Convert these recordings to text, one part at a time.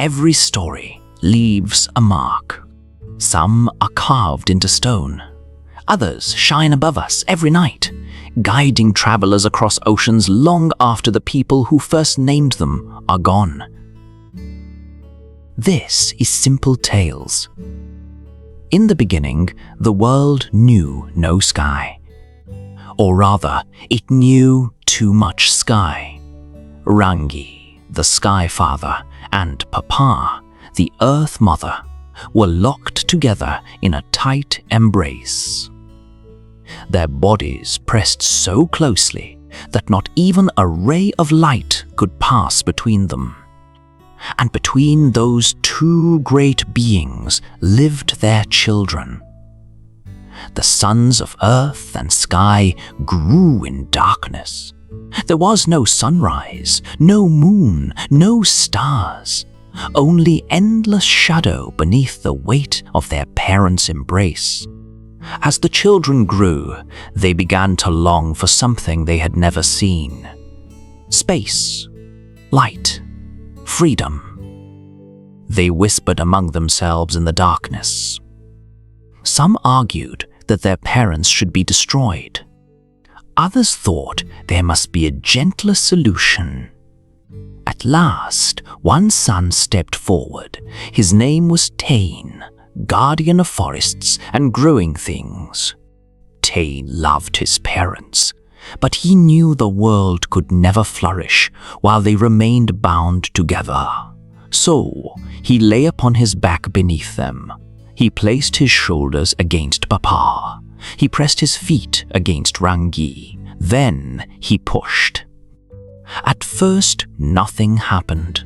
Every story leaves a mark. Some are carved into stone. Others shine above us every night, guiding travelers across oceans long after the people who first named them are gone. This is Simple Tales. In the beginning, the world knew no sky. Or rather, it knew too much sky. Rangi, the Sky Father, and Papa, the Earth Mother, were locked together in a tight embrace. Their bodies pressed so closely that not even a ray of light could pass between them. And between those two great beings lived their children. The sons of earth and sky grew in darkness. There was no sunrise, no moon, no stars, only endless shadow beneath the weight of their parents' embrace. As the children grew, they began to long for something they had never seen. Space, light, freedom. They whispered among themselves in the darkness. Some argued that their parents should be destroyed. Others thought there must be a gentler solution. At last, one son stepped forward. His name was Tane, guardian of forests and growing things. Tane loved his parents, but he knew the world could never flourish while they remained bound together. So, he lay upon his back beneath them. He placed his shoulders against Papa. He pressed his feet against Rangi. Then he pushed. At first, nothing happened.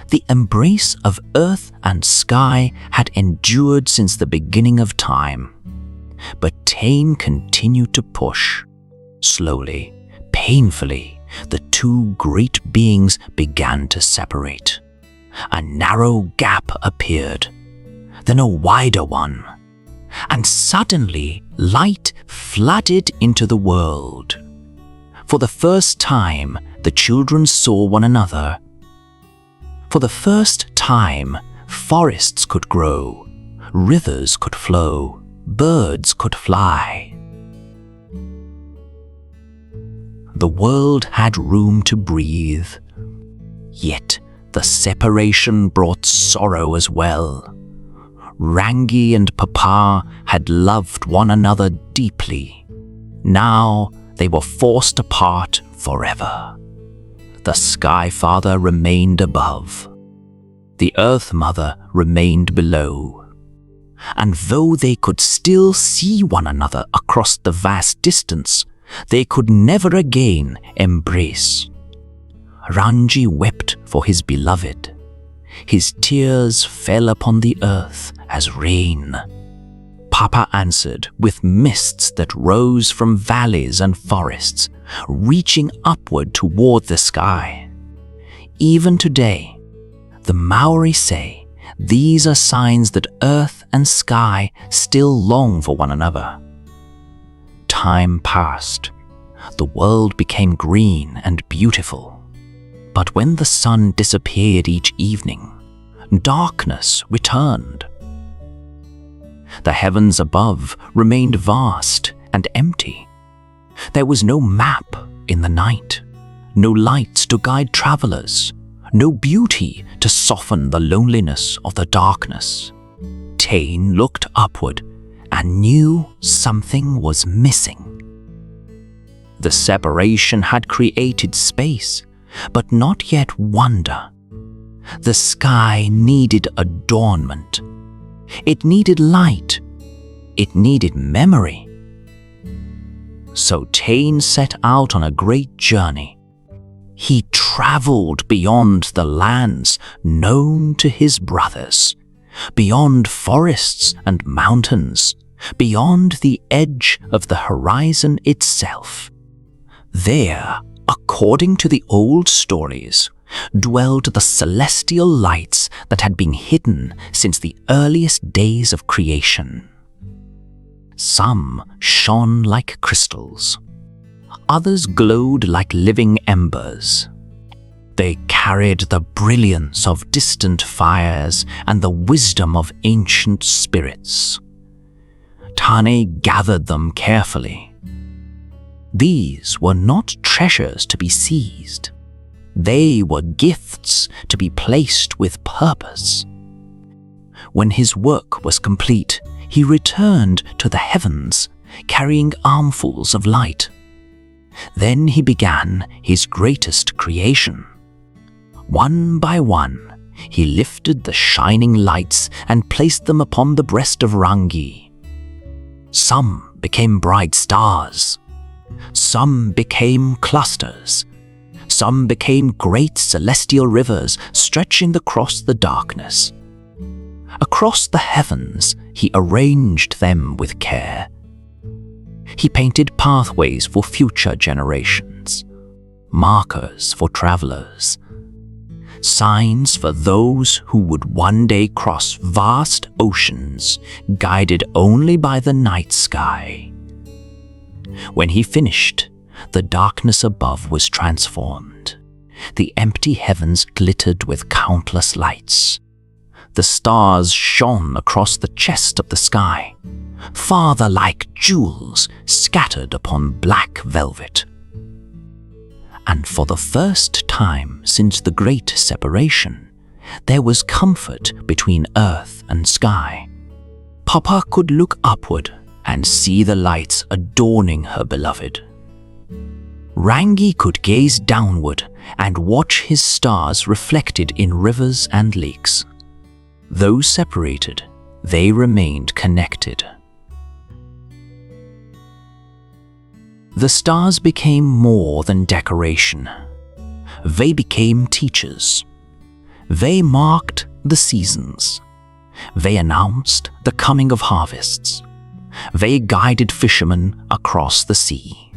The embrace of earth and sky had endured since the beginning of time. But Tane continued to push. Slowly, painfully, the two great beings began to separate. A narrow gap appeared, then a wider one, and suddenly light flooded into the world. For the first time, the children saw one another. For the first time, forests could grow, rivers could flow, birds could fly. The world had room to breathe. Yet the separation brought sorrow as well. Rangi and Papa had loved one another deeply. Now they were forced apart forever. The Sky Father remained above. The Earth Mother remained below. And though they could still see one another across the vast distance, they could never again embrace. Rangi wept for his beloved. His tears fell upon the earth as rain. Papa answered with mists that rose from valleys and forests, reaching upward toward the sky. Even today, the Maori say these are signs that earth and sky still long for one another. Time passed. The world became green and beautiful. But when the sun disappeared each evening, darkness returned. The heavens above remained vast and empty. There was no map in the night, no lights to guide travelers, no beauty to soften the loneliness of the darkness. Tane looked upward and knew something was missing. The separation had created space, but not yet wonder. The sky needed adornment. It needed light. It needed memory. So Tane set out on a great journey. He traveled beyond the lands known to his brothers, beyond forests and mountains, beyond the edge of the horizon itself. There, according to the old stories, dwelled the celestial lights that had been hidden since the earliest days of creation. Some shone like crystals. Others glowed like living embers. They carried the brilliance of distant fires and the wisdom of ancient spirits. Tane gathered them carefully. These were not treasures to be seized. They were gifts to be placed with purpose. When his work was complete, he returned to the heavens, carrying armfuls of light. Then he began his greatest creation. One by one, he lifted the shining lights and placed them upon the breast of Rangi. Some became bright stars. Some became clusters. Some became great celestial rivers stretching across the darkness. Across the heavens, he arranged them with care. He painted pathways for future generations, markers for travelers, signs for those who would one day cross vast oceans, guided only by the night sky. When he finished, the darkness above was transformed. The empty heavens glittered with countless lights. The stars shone across the chest of the sky, father-like jewels scattered upon black velvet. And for the first time since the great separation, there was comfort between earth and sky. Papa could look upward and see the lights adorning her beloved. Rangi could gaze downward and watch his stars reflected in rivers and lakes. Though separated, they remained connected. The stars became more than decoration. They became teachers. They marked the seasons. They announced the coming of harvests. They guided fishermen across the sea.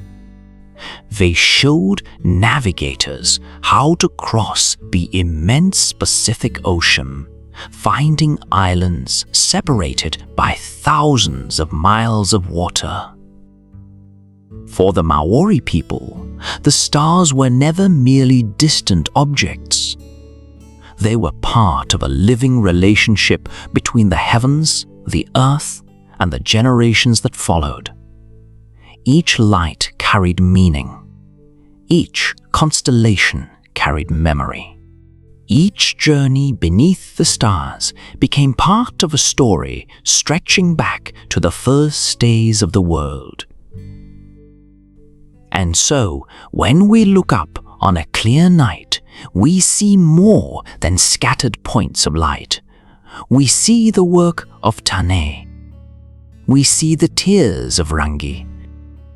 They showed navigators how to cross the immense Pacific Ocean, finding islands separated by thousands of miles of water. For the Maori people, the stars were never merely distant objects. They were part of a living relationship between the heavens, the earth, and the generations that followed. Each light carried meaning. Each constellation carried memory. Each journey beneath the stars became part of a story stretching back to the first days of the world. And so, when we look up on a clear night, we see more than scattered points of light. We see the work of Tane. We see the tears of Rangi.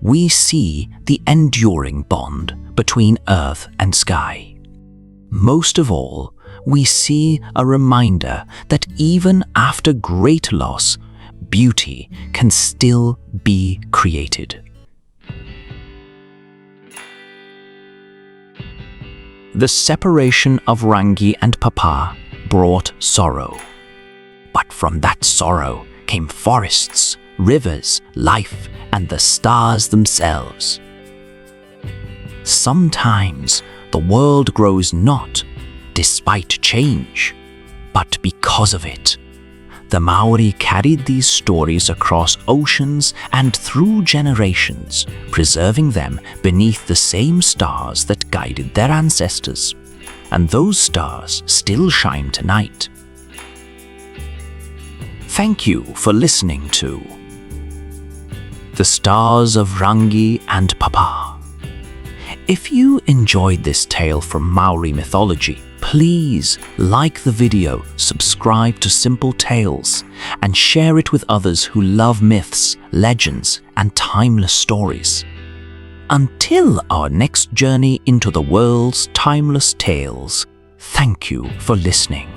We see the enduring bond between earth and sky. Most of all, we see a reminder that even after great loss, beauty can still be created. The separation of Rangi and Papa brought sorrow. But from that sorrow came forests, rivers, life, and the stars themselves. Sometimes the world grows not despite change, but because of it. The Maori carried these stories across oceans and through generations, preserving them beneath the same stars that guided their ancestors. And those stars still shine tonight. Thank you for listening to The Stars of Rangi and Papa. If you enjoyed this tale from Maori mythology, please like the video, subscribe to Simple Tales, and share it with others who love myths, legends, and timeless stories. Until our next journey into the world's timeless tales, thank you for listening.